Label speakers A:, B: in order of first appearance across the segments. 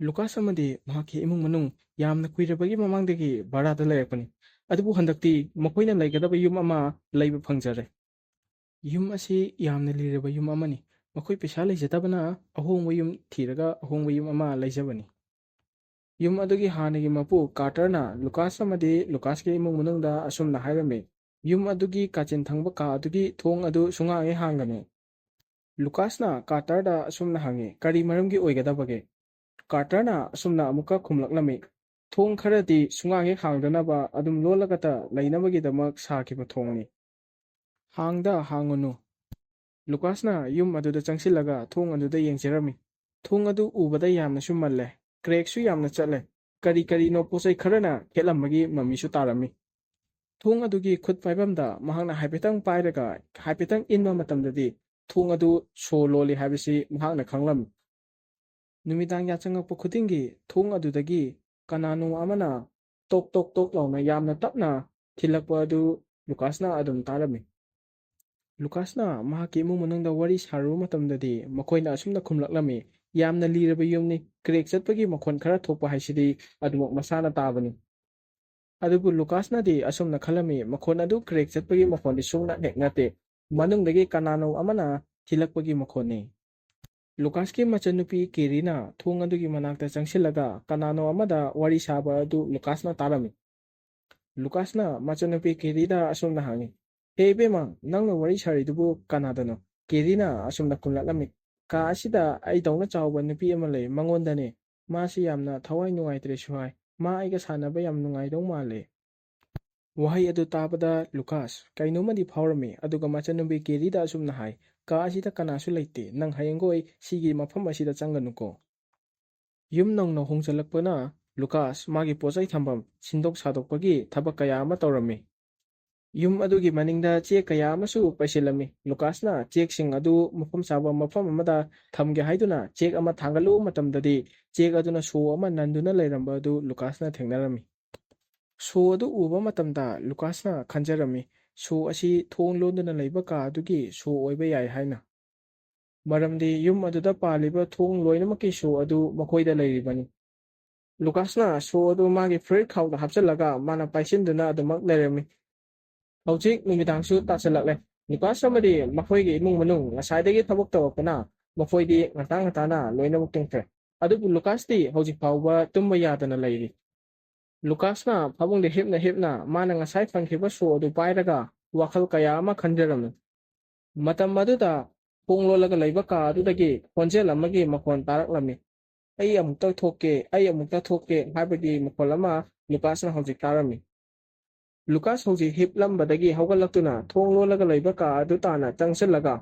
A: ꯂꯨꯀꯥꯁ ꯑꯃꯗꯤ ꯃꯍꯥꯛꯀꯤ ꯏꯃꯨꯡ ꯃꯅꯨꯡ ꯌꯥꯝꯅ ꯀꯨꯏꯔꯕꯒꯤ ꯃꯃꯥꯡꯗꯒꯤ ꯚꯥꯔꯥꯗ ꯂꯩꯔꯛꯄꯅꯤ꯫ ꯑꯗꯨꯕꯨ ꯍꯟꯗꯛꯇꯤ ꯃꯈꯣꯏꯅ ꯂꯩꯒꯗꯕ ꯌꯨꯝ ꯑꯃ ꯂꯩꯕ ꯐꯪꯖꯔꯦ꯫ ꯌꯨꯝ ꯑꯁꯤ ꯌꯥꯝꯅ ꯂꯤꯔꯕ ꯌꯨꯝ ꯑꯃꯅꯤ꯫ ꯃꯈꯣꯏ ꯄꯩꯁꯥ ꯂꯩꯖꯗꯕꯅ ꯑꯍꯣꯡꯕ ꯌꯨꯝ ꯊꯤꯔꯒ ꯑꯍꯣꯡꯕ ꯌꯨꯝ ꯑꯃ ꯂꯩꯖꯕꯅꯤ꯫ ꯌꯨꯝ ꯑꯗꯨꯒꯤ ꯍꯥꯟꯅꯒꯤ ꯃꯄꯨ ꯀꯥꯔꯇꯔꯅ ꯂꯨꯀꯥꯁ ꯑꯃꯗꯤ ꯂꯨꯀꯥꯁꯀꯤ ꯏꯃꯨꯡ ꯃꯅꯨꯡꯗ ꯑꯁꯨꯝꯅ ꯍꯥꯏꯔꯝꯃꯤ, ꯌꯨꯝ ꯑꯗꯨꯒꯤ ꯀꯥꯆꯤꯟ ꯊꯪꯕ ꯀꯥ ꯑꯗꯨꯒꯤ ꯊꯣꯡ ꯑꯗꯨ ꯁꯨꯡꯍꯥꯡ ꯍꯦꯛ ꯍꯥꯡꯒꯅꯨ꯫ ꯂꯨꯀꯥꯁꯅ ꯀꯥꯔꯇꯔꯗ ꯑꯁꯨꯝꯅ ꯍꯪꯉꯤ, ꯀꯔꯤ ꯃꯔꯝꯒꯤ ꯑꯣꯏꯒꯗꯕꯒꯦ? ꯀꯥꯔꯇꯔꯅ ꯑꯁꯨꯝꯅ ꯑꯃꯨꯛꯀ ꯈꯨꯝꯂꯛꯂꯝꯃꯤ, ꯊꯣꯡ ꯈꯔꯗꯤ ꯁꯨꯡꯍꯥꯡ ꯍꯦꯛ ꯍꯥꯡꯗꯅꯕ ꯑꯗꯨꯝ ꯂꯣꯜꯂꯒꯇ ꯂꯩꯅꯕꯒꯤꯗꯃꯛ ꯁꯥꯈꯤꯕ ꯊꯣꯡꯅꯤ꯫ ꯍꯥꯡꯗ ꯍꯥꯡꯉꯨꯅꯨ꯫ ꯂꯨꯀꯥꯁꯅ ꯌꯨꯝ ꯑꯗꯨꯗ ꯆꯪꯁꯤꯜꯂꯒ ꯊꯣꯡ ꯑꯗꯨꯗ ꯌꯦꯡꯖꯔꯝꯃꯤ꯫ ꯊꯣꯡ ꯑꯗꯨ ꯎꯕꯗ ꯌꯥꯝꯅꯁꯨ ꯃꯜꯂꯦ, ꯀ꯭ꯔꯦꯛꯁꯨ ꯌꯥꯝꯅ ꯆꯠꯂꯦ, ꯀꯔꯤ ꯀꯔꯤꯅꯣ ꯄꯣꯠꯆꯩ ꯈꯔꯅ ꯈꯦꯠꯂꯝꯕꯒꯤ ꯃꯃꯤꯁꯨ ꯇꯥꯔꯝꯃꯤ꯫ ꯊꯣꯡ ꯑꯗꯨꯒꯤ ꯈꯨꯠ ꯄꯥꯏꯐꯝꯗ ꯃꯍꯥꯛꯅ ꯍꯥꯏꯐꯦꯠꯇꯪ ꯄꯥꯏꯔꯒ ꯍꯥꯏꯐꯦꯠꯇꯪ ꯏꯟꯕ ꯃꯇꯝꯗꯗꯤ ꯊꯣꯡ ꯑꯗꯨ ꯁꯣ ꯂꯣꯜꯂꯤ ꯍꯥꯏꯕꯁꯤ ꯃꯍꯥꯛꯅ ꯈꯪꯂꯝꯃꯤ꯫ ꯅꯨꯃꯤꯗꯥꯡ ꯌꯥꯆꯪꯉꯛꯄ ꯈꯨꯗꯤꯡꯒꯤ ꯊꯣꯡ ꯑꯗꯨꯗꯒꯤ ꯀꯅꯥꯅꯣ ꯑꯃꯅ ꯇꯣꯛ ꯇꯣꯛ ꯇꯣꯛ ꯂꯥꯎꯅ ꯌꯥꯝꯅ ꯇꯞꯅ ꯊꯤꯜꯂꯛꯄ ꯑꯗꯨ ꯂꯨꯀꯥꯁꯅ ꯑꯗꯨꯝ ꯇꯥꯔꯝꯃꯤ꯫ ꯂꯨꯀꯥꯁꯅ ꯃꯍꯥꯛꯀꯤ ꯏꯃꯨꯡ ꯃꯅꯨꯡꯗ ꯋꯥꯔꯤ ꯁꯥꯔꯨꯕ ꯃꯇꯝꯗꯗꯤ ꯃꯈꯣꯏꯅ ꯑꯁꯨꯝꯅ ꯈꯨꯝꯂꯛꯂꯝꯃꯤ, ꯌꯥꯝꯅ ꯂꯤꯔꯕ ꯌꯨꯝꯅꯤ, ꯀ꯭ꯔꯦꯛ ꯆꯠꯄꯒꯤ ꯃꯈꯣꯟ ꯈꯔ ꯊꯣꯛꯄ ꯍꯥꯏꯁꯤꯗꯤ ꯑꯗꯨꯃꯛ ꯃꯁꯥꯅ ꯇꯥꯕꯅꯤ꯫ ꯑꯗꯨꯕꯨ ꯂꯨꯀꯥꯁꯅꯗꯤ ꯑꯁꯨꯝꯅ ꯈꯜꯂꯝꯃꯤ, ꯃꯈꯣꯟ ꯑꯗꯨ ꯀ꯭ꯔꯦꯛ ꯆꯠꯄꯒꯤ ꯃꯈꯣꯟꯗꯤ ꯁꯨꯡꯅ ꯍꯦꯛ ꯅꯠꯇꯦ, ꯃꯅꯨꯡꯗꯒꯤ ꯀꯅꯥꯅꯣ ꯑꯃꯅ ꯊꯤꯜꯂꯛꯄꯒꯤ ꯃꯈꯣꯟꯅꯤ꯫ ꯂꯨꯀꯥꯁꯀꯤ ꯃꯆꯟꯅꯨꯄꯤ ꯀꯦꯔꯤꯅ ꯊꯣꯡ ꯑꯗꯨꯒꯤ ꯃꯅꯥꯛꯇ ꯆꯪꯁꯤꯜꯂꯒ ꯀꯅꯥꯅꯣ ꯑꯃꯗ ꯋꯥꯔꯤ ꯁꯥꯕ ꯑꯗꯨ ꯂꯨꯀꯥꯁꯅ ꯇꯥꯔꯝꯃꯤ꯫ ꯂꯨꯀꯥꯁꯅ ꯃꯆꯟꯅꯨꯄꯤ ꯀꯦꯔꯤꯗ ꯑꯁꯨꯝꯅ ꯍꯪꯉꯤ, ꯍꯦ ꯏꯕꯦꯝꯃ, ꯅꯪꯅ ꯋꯥꯔꯤ ꯁꯥꯔꯤꯗꯨꯕꯨ ꯀꯅꯥꯗꯅꯣ? ꯀꯦꯔꯤꯅ ꯑꯁꯨꯝꯅ ꯈꯨꯝꯂꯛꯂꯝꯃꯤ, ꯀꯥ ꯑꯁꯤꯗ ꯑꯩꯗꯧꯅ ꯆꯥꯎꯕ ꯅꯨꯄꯤ ꯑꯃ ꯂꯩ, ꯃꯉꯣꯟꯗꯅꯦ, ꯃꯥꯁꯤ ꯌꯥꯝꯅ ꯊꯋꯥꯏ ꯅꯨꯡꯉꯥꯏꯇ꯭ꯔꯦꯁꯨ ꯍꯥꯏ, ꯃꯥ ꯑꯩꯒ ꯁꯥꯟꯅꯕ ꯌꯥꯝ ꯅꯨꯡꯉꯥꯏꯗꯧ ꯃꯥꯜꯂꯦ꯫ ꯋꯥꯍꯩ ꯑꯗꯨ ꯇꯥꯕꯗ ꯂꯨꯀꯥꯁ ꯀꯩꯅꯣꯃꯗꯤ ꯐꯥꯎꯔꯝꯃꯤ, ꯑꯗꯨꯒ ꯃꯆꯟꯅꯨꯄꯤ ꯀꯦꯔꯤꯗ ꯑꯁꯨꯝꯅ ꯍꯥꯏ, ꯀꯥ ꯑꯁꯤꯗ ꯀꯅꯥꯁꯨ ꯂꯩꯇꯦ, ꯅꯪ ꯍꯌꯦꯡꯒꯣꯏ ꯁꯤꯒꯤ ꯃꯐꯝ ꯑꯁꯤꯗ ꯆꯪꯒꯅꯨꯀꯣ꯫ ꯌꯨꯝ ꯅꯧꯅ ꯍꯣꯡꯖꯤꯜꯂꯛꯄꯅ ꯂꯨꯀꯥꯁ ꯃꯥꯒꯤ ꯄꯣꯠꯆꯩ ꯊꯝꯐꯝ ꯁꯤꯟꯗꯣꯛ ꯁꯥꯗꯣꯛꯄꯒꯤ ꯊꯕꯛ ꯀꯌꯥ ꯑꯃ ꯇꯧꯔꯝꯃꯤ꯫ ꯌꯨꯝ ꯑꯗꯨꯒꯤ ꯃꯅꯤꯡꯗ ꯆꯦꯛ ꯀꯌꯥ ꯑꯃꯁꯨ ꯄꯩꯁꯤꯜꯂꯝꯃꯤ꯫ ꯂꯨꯀꯥꯁꯅ ꯆꯦꯛꯁꯤꯡ ꯑꯗꯨ ꯃꯐꯝ ꯆꯥꯕ ꯃꯐꯝ ꯑꯃꯗ ꯊꯝꯒꯦ ꯍꯥꯏꯗꯨꯅ ꯆꯦꯛ ꯑꯃ ꯊꯥꯡꯒꯠꯂꯨꯕ ꯃꯇꯝꯗꯗꯤ ꯆꯦꯛ ꯑꯗꯨꯅ ꯁꯣ ꯑꯃ ꯅꯟꯗꯨꯅ ꯂꯩꯔꯝꯕ ꯑꯗꯨ ꯂꯨꯀꯥꯁꯅ ꯊꯦꯡꯅꯔꯝꯃꯤ꯫ ꯁꯣ ꯑꯗꯨ ꯎꯕ ꯃꯇꯝꯗ ꯂꯨꯀꯥꯁꯅ ꯈꯟꯖꯔꯝꯃꯤ, ꯁꯣ ꯑꯁꯤ ꯊꯣꯡ ꯂꯣꯟꯗꯨꯅ ꯂꯩꯕ ꯀꯥ ꯑꯗꯨꯒꯤ ꯁꯣ ꯑꯣꯏꯕ ꯌꯥꯏ ꯍꯥꯏꯅ꯫ ꯃꯔꯝꯗꯤ ꯌꯨꯝ ꯑꯗꯨꯗ ꯄꯥꯜꯂꯤꯕ ꯊꯣꯡ ꯂꯣꯏꯅꯃꯛꯀꯤ ꯁꯣ ꯑꯗꯨ ꯃꯈꯣꯏꯗ ꯂꯩꯔꯤꯕꯅꯤ꯫ ꯂꯨꯀꯥꯁꯅ ꯁꯣ ꯑꯗꯨ ꯃꯥꯒꯤ ꯐꯨꯔꯤꯠ ꯈꯥꯎꯗ ꯍꯥꯞꯆꯤꯜꯂꯒ ꯃꯥꯅ ꯄꯥꯏꯁꯤꯟꯗꯨꯅ ꯑꯗꯨꯃꯛ ꯂꯩꯔꯝꯃꯤ꯫ ꯍꯧꯖꯤꯛ ꯅꯨꯃꯤꯗꯥꯡꯁꯨ ꯇꯥꯁꯤꯜꯂꯛꯂꯦ꯫ ꯂꯨꯀꯥꯁ ꯑꯃꯗꯤ ꯃꯈꯣꯏꯒꯤ ꯏꯃꯨꯡ ꯃꯅꯨꯡ ꯉꯁꯥꯏꯗꯒꯤ ꯊꯕꯛ ꯇꯧꯔꯛꯄꯅ ꯃꯈꯣꯏꯗꯤ ꯉꯟꯇꯥ ꯉꯟꯇꯥꯅ ꯂꯣꯏꯅꯃꯛ ꯇꯨꯝꯈ꯭ꯔꯦ꯫ ꯑꯗꯨꯕꯨ ꯂꯨꯀꯥꯁꯇꯤ ꯍꯧꯖꯤꯛ ꯐꯥꯎꯕ ꯇꯨꯝꯕ ꯌꯥꯗꯅ ꯂꯩꯔꯤ꯫ ꯂꯨꯀꯥꯁꯅ ꯐꯃꯨꯡꯗ ꯍꯤꯞꯅ ꯍꯤꯞꯅ ꯃꯥꯅ ꯉꯁꯥꯏ ꯐꯪꯈꯤꯕ ꯁꯣ ꯑꯗꯨ ꯄꯥꯏꯔꯒ ꯋꯥꯈꯜ ꯀꯌꯥ ꯑꯃ ꯈꯟꯖꯔꯝꯃꯤ꯫ ꯃꯇꯝ ꯑꯗꯨꯗ ꯊꯣꯡ ꯂꯣꯜꯂꯒ ꯂꯩꯕ ꯀꯥ ꯑꯗꯨꯗꯒꯤ ꯈꯣꯟꯖꯦꯜ ꯑꯃꯒꯤ ꯃꯈꯣꯟ ꯇꯥꯔꯛꯂꯝꯃꯤ꯫ ꯑꯩ ꯑꯃꯨꯛꯇ ꯊꯣꯛꯀꯦ, ꯑꯩ ꯑꯃꯨꯛꯇ ꯊꯣꯛꯀꯦ ꯍꯥꯏꯕꯒꯤ ꯃꯈꯣꯜ ꯑꯃ ꯂꯨꯀꯥꯁꯅ ꯍꯧꯖꯤꯛ ꯇꯥꯔꯝꯃꯤ꯫ ꯂꯨꯀꯥꯁ ꯍꯧꯖꯤꯛ ꯍꯤꯞꯂꯝꯕꯗꯒꯤ ꯍꯧꯒꯠꯂꯛꯇꯨꯅ ꯊꯣꯡ ꯂꯣꯜꯂꯒ ꯂꯩꯕ ꯀꯥ ꯑꯗꯨ ꯇꯥꯅ ꯆꯪꯁꯤꯜꯂꯒ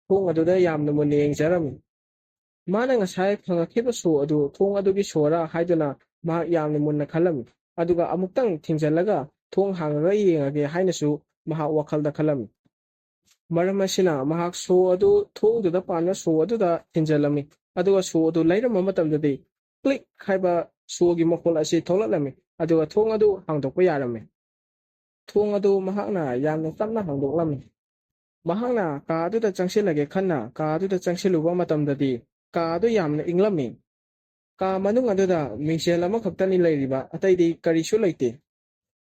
A: ꯊꯣꯡ ꯑꯗꯨꯗ ꯌꯥꯝꯅ ꯃꯨꯟꯅ ꯌꯦꯡꯖꯔꯝꯃꯤ꯫ ꯃꯥꯅ ꯉꯁꯥꯏ ꯐꯪꯉꯛꯈꯤꯕ ꯁꯣ ꯑꯗꯨ ꯊꯣꯡ ꯑꯗꯨꯒꯤ ꯁꯣꯔꯥ ꯍꯥꯏꯗꯨꯅ ꯃꯍꯥꯛ ꯌꯥꯝꯅ ꯃꯨꯟꯅ ꯈꯜꯂꯝꯃꯤ꯫ ꯑꯗꯨꯒ ꯑꯃꯨꯛꯇꯪ ꯊꯤꯡꯖꯤꯜꯂꯒ ꯊꯣꯡ ꯍꯥꯡꯉꯒ ꯌꯦꯡꯉꯒꯦ ꯍꯥꯏꯅꯁꯨ ꯃꯍꯥꯛ ꯋꯥꯈꯜꯗ ꯈꯜꯂꯝꯃꯤ꯫ ꯃꯔꯝ ꯑꯁꯤꯅ ꯃꯍꯥꯛ ꯁꯣ ꯑꯗꯨ ꯊꯣꯡꯗꯨꯗ ꯄꯥꯟꯕ ꯁꯣ ꯑꯗꯨꯗ ꯊꯤꯟꯖꯤꯜꯂꯝꯃꯤ꯫ ꯑꯗꯨꯒ ꯁꯣ ꯑꯗꯨ ꯂꯩꯔꯝꯕ ꯃꯇꯝꯗꯗꯤ ꯀ꯭ꯂꯤꯛ ꯍꯥꯏꯕ ꯁꯣꯒꯤ ꯃꯈꯣꯜ ꯑꯁꯤ ꯊꯣꯛꯂꯛꯂꯝꯃꯤ, ꯑꯗꯨꯒ ꯊꯣꯡ ꯑꯗꯨ ꯍꯥꯡꯗꯣꯛꯄ ꯌꯥꯔꯝꯃꯤ꯫ ꯊꯣꯡ ꯑꯗꯨ ꯃꯍꯥꯛꯅ ꯌꯥꯝꯅ ꯇꯞꯅ ꯍꯥꯡꯗꯣꯛꯂꯝꯃꯤ꯫ ꯃꯍꯥꯛꯅ ꯀꯥ ꯑꯗꯨꯗ ꯆꯪꯁꯤꯜꯂꯒꯦ ꯈꯟꯅ ꯀꯥ ꯑꯗꯨꯗ ꯆꯪꯁꯤꯜꯂꯨꯕ ꯃꯇꯝꯗꯗꯤ ꯀꯥ ꯑꯗꯨ ꯌꯥꯝꯅ ꯏꯪꯂꯝꯃꯤ꯫ ꯀꯥ ꯃꯅꯨꯡ ꯑꯗꯨꯗ ꯃꯤꯡꯁꯦꯜ ꯑꯃꯈꯛꯇꯅꯤ ꯂꯩꯔꯤꯕ, ꯑꯇꯩꯗꯤ ꯀꯔꯤꯁꯨ ꯂꯩꯇꯦ꯫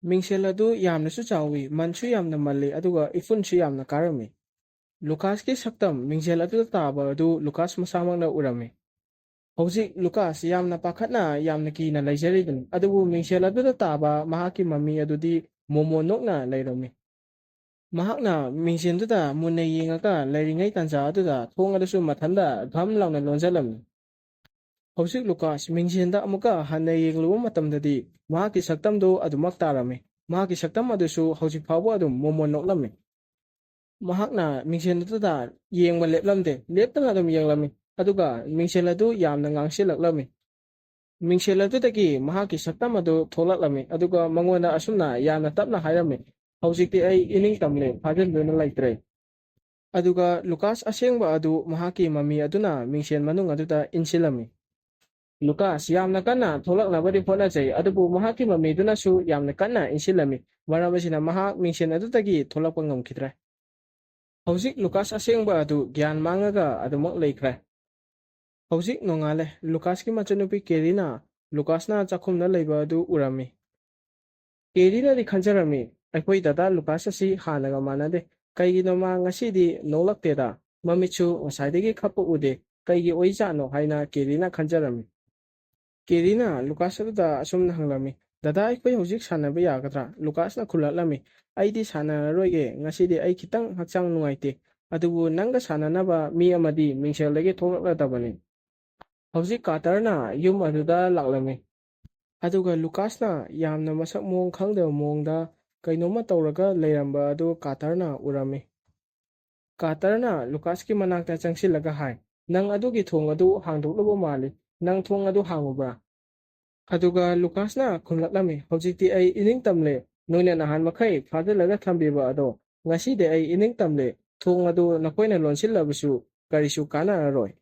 A: ꯃꯤꯡꯁꯦꯜ ꯑꯗꯨ ꯌꯥꯝꯅꯁꯨ ꯆꯥꯎꯏ, ꯃꯟꯁꯨ ꯌꯥꯝꯅ ꯃꯜꯂꯤ, ꯑꯗꯨꯒ ꯏꯐꯨꯟꯁꯨ ꯌꯥꯝꯅ ꯀꯥꯔꯝꯃꯤ꯫ ꯂꯨꯀꯥꯁꯀꯤ ꯁꯛꯇꯝ ꯃꯤꯡꯁꯦꯜ ꯑꯗꯨꯗ ꯇꯥꯕ ꯑꯗꯨ ꯂꯨꯀꯥꯁ ꯃꯁꯥꯃꯛꯅ ꯎꯔꯝꯃꯤ꯫ ꯍꯧꯖꯤꯛ ꯂꯨꯀꯥꯁ ꯌꯥꯝꯅ ꯄꯥꯈꯠꯅ ꯌꯥꯝꯅ ꯀꯤꯅ ꯂꯩꯖꯔꯤꯕꯅꯤ, ꯑꯗꯨꯕꯨ ꯃꯤꯡꯁꯦꯜ ꯑꯗꯨꯗ ꯇꯥꯕ ꯃꯍꯥꯛꯀꯤ ꯃꯃꯤ ꯑꯗꯨꯗꯤ ꯃꯣꯃꯣꯟ ꯅꯣꯛꯅ ꯂꯩꯔꯝꯃꯤ꯫ ꯃꯍꯥꯛꯅ ꯃꯤꯡꯁꯦꯜꯗꯨꯗ ꯃꯨꯟꯅ ꯌꯦꯡꯉꯒ ꯂꯩꯔꯤꯉꯩ ꯇꯥꯟꯖꯥ ꯑꯗꯨꯗ ꯊꯣꯡ ꯑꯗꯨꯁꯨ ꯃꯊꯟꯇ ꯘꯝ ꯂꯥꯎꯅ ꯂꯣꯟꯖꯜꯂꯝꯃꯤ꯫ ꯍꯧꯖꯤꯛ ꯂꯨꯀꯥꯁ ꯃꯤꯡꯁꯦꯜꯗ ꯑꯃꯨꯛꯀ ꯍꯟꯅ ꯌꯦꯡꯂꯨꯕ ꯃꯇꯝꯗꯗꯤ ꯃꯍꯥꯛꯀꯤ ꯁꯛꯇꯝꯗꯨ ꯑꯗꯨꯃꯛ ꯇꯥꯔꯝꯃꯤ꯫ ꯃꯍꯥꯛꯀꯤ ꯁꯛꯇꯝ ꯑꯗꯨꯁꯨ ꯍꯧꯖꯤꯛ ꯐꯥꯎꯕ ꯑꯗꯨꯝ ꯃꯣꯃꯣꯟ ꯅꯣꯛꯂꯝꯃꯤ꯫ ꯃꯍꯥꯛꯅ ꯃꯤꯡꯁꯦꯜ ꯑꯗꯨꯗ ꯌꯦꯡꯕ ꯂꯦꯞꯂꯝꯗꯦ, ꯂꯦꯞꯇꯅ ꯑꯗꯨꯝ ꯌꯦꯡꯂꯝꯃꯤ, ꯑꯗꯨꯒ ꯃꯤꯡꯁꯦꯜ ꯑꯗꯨ ꯌꯥꯝꯅ ꯉꯥꯡꯁꯤꯜꯂꯛꯂꯝꯃꯤ꯫ ꯃꯤꯡꯁꯦꯜ ꯑꯗꯨꯗꯒꯤ ꯃꯍꯥꯛꯀꯤ ꯁꯛꯇꯝ ꯑꯗꯨ ꯊꯣꯛꯂꯛꯂꯝꯃꯤ, ꯑꯗꯨꯒ ꯃꯉꯣꯟꯗ ꯑꯁꯨꯝꯅ ꯌꯥꯝꯅ ꯇꯞꯅ ꯍꯥꯏꯔꯝꯃꯤ, ꯍꯧꯖꯤꯛꯇꯤ ꯑꯩ ꯏꯅꯤꯡꯇꯝꯂꯦ, ꯐꯥꯖꯤꯟꯗꯨꯅ ꯂꯩꯇ꯭ꯔꯦ꯫ ꯑꯗꯨꯒ ꯂꯨꯀꯥꯁ ꯑꯁꯦꯡꯕ ꯑꯗꯨ ꯃꯍꯥꯛꯀꯤ ꯃꯃꯤ ꯑꯗꯨꯅ ꯃꯤꯡꯁꯦꯜ ꯃꯅꯨꯡ ꯑꯗꯨꯗ ꯏꯟꯁꯤꯜꯂꯝꯃꯤ꯫ ꯂꯨꯀꯥꯁ ꯌꯥꯝꯅ ꯀꯟꯅ ꯊꯣꯛꯂꯛꯅꯕꯗꯤ ꯍꯣꯠꯅꯖꯩ, ꯑꯗꯨꯕꯨ ꯃꯍꯥꯛꯀꯤ ꯃꯃꯤꯗꯨꯅꯁꯨ ꯌꯥꯝꯅ ꯀꯟꯅ ꯏꯟꯁꯤꯜꯂꯝꯃꯤ꯫ ꯃꯔꯝ ꯑꯁꯤꯅ ꯃꯍꯥꯛ ꯃꯤꯡꯁꯦꯜ ꯑꯗꯨꯗꯒꯤ ꯊꯣꯛꯂꯛꯄ ꯉꯝꯈꯤꯗ꯭ꯔꯦ꯫ ꯍꯧꯖꯤꯛ ꯂꯨꯀꯥꯁ ꯑꯁꯦꯡꯕ ꯑꯗꯨ ꯒ꯭ꯌꯥꯟ ꯃꯥꯡꯉꯒ ꯑꯗꯨꯃꯛ ꯂꯩꯈ꯭ꯔꯦ꯫ ꯍꯧꯖꯤꯛ ꯅꯣꯡꯉꯥꯜꯂꯦ. ꯂꯨꯀꯥꯁꯀꯤ ꯃꯆꯟꯅꯨꯄꯤ ꯀꯦꯔꯤꯅ ꯂꯨꯀꯥꯁꯅ ꯆꯥꯛꯈꯨꯝꯗ ꯂꯩꯕ ꯑꯗꯨ ꯎꯔꯝꯃꯤ꯫ ꯀꯦꯔꯤꯅꯗꯤ ꯈꯟꯖꯔꯝꯃꯤ, ꯑꯩꯈꯣꯏ ꯗꯗꯥ ꯂꯨꯀꯥꯁ ꯑꯁꯤ ꯍꯥꯟꯅꯒ ꯃꯥꯟꯅꯗꯦ꯫ ꯀꯩꯒꯤꯅꯣ ꯃꯥ ꯉꯁꯤꯗꯤ ꯅꯣꯛꯂꯛꯇꯦꯗ? ꯃꯃꯤꯠꯁꯨ ꯉꯁꯥꯏꯗꯒꯤ ꯈꯞꯄ ꯎꯗꯦ꯫ ꯀꯩꯒꯤ ꯑꯣꯏꯖꯥꯠꯅꯣ ꯍꯥꯏꯅ ꯀꯦꯔꯤꯅ ꯈꯟꯖꯔꯝꯃꯤ꯫ ꯀꯦꯔꯤꯅ ꯂꯨꯀꯥꯁ ꯑꯗꯨꯗ ꯑꯁꯨꯝꯅ ꯍꯪꯂꯝꯃꯤ, ꯗꯗꯥ ꯑꯩꯈꯣꯏ ꯍꯧꯖꯤꯛ ꯁꯥꯟꯅꯕ ꯌꯥꯒꯗ꯭ꯔꯥ? ꯂꯨꯀꯥꯁꯅ ꯈꯨꯝꯂꯛꯂꯝꯃꯤ, ꯑꯩꯗꯤ ꯁꯥꯟꯅꯔꯔꯣꯏꯒꯦ, ꯉꯁꯤꯗꯤ ꯑꯩ ꯈꯤꯇꯪ ꯍꯛꯆꯥꯡ ꯅꯨꯡꯉꯥꯏꯇꯦ꯫ ꯑꯗꯨꯕꯨ ꯅꯪꯒ ꯁꯥꯟꯅꯅꯕ ꯃꯤ ꯑꯃꯗꯤ ꯃꯤꯡꯁꯦꯜꯗꯒꯤ ꯊꯣꯛꯂꯛꯂꯗꯕꯅꯤ꯫ ꯍꯧꯖꯤꯛ ꯀꯥꯔꯇꯔꯅ ꯌꯨꯝ ꯑꯗꯨꯗ ꯂꯥꯛꯂꯝꯃꯤ꯫ ꯑꯗꯨꯒ ꯂꯨꯀꯥꯁꯅ ꯌꯥꯝꯅ ꯃꯁꯛ ꯃꯑꯣꯡ ꯈꯪꯗꯕ ꯃꯑꯣꯡꯗ ꯀꯩꯅꯣꯝꯃ ꯇꯧꯔꯒ ꯂꯩꯔꯝꯕ ꯑꯗꯨ ꯀꯥꯔꯇꯔꯅ ꯎꯔꯝꯃꯤ꯫ ꯀꯥꯔꯇꯔꯅ ꯂꯨꯀꯥꯁꯀꯤ ꯃꯅꯥꯛꯇ ꯆꯪꯁꯤꯜꯂꯒ ꯍꯥꯏ, ꯅꯪ ꯑꯗꯨꯒꯤ ꯊꯣꯡ ꯑꯗꯨ ꯍꯥꯡꯗꯣꯛꯂꯨꯕ ꯃꯥꯜꯂꯤ꯫ ꯅꯪ ꯊꯣꯡ ꯑꯗꯨ ꯍꯥꯡꯉꯨꯕ꯭ꯔꯥ? ꯑꯗꯨꯒ ꯂꯨꯀꯥꯁꯅ ꯈꯨꯝꯂꯛꯂꯝꯃꯤ, ꯍꯧꯖꯤꯛꯇꯤ ꯑꯩ ꯏꯅꯤꯡꯇꯝꯂꯦ꯫ ꯅꯣꯏꯅ ꯅꯍꯥꯟ ꯃꯈꯩ ꯐꯥꯖꯤꯜꯂꯒ ꯊꯝꯕꯤꯕ ꯑꯗꯣ ꯉꯁꯤꯗꯤ ꯑꯩ ꯏꯅꯤꯡꯇꯝꯂꯦ꯫ ꯊꯣꯡ ꯑꯗꯨ ꯅꯈꯣꯏꯅ ꯂꯣꯟꯁꯤꯜꯂꯕꯁꯨ ꯀꯔꯤꯁꯨ ꯀꯥꯟꯅꯔꯔꯣꯏ꯫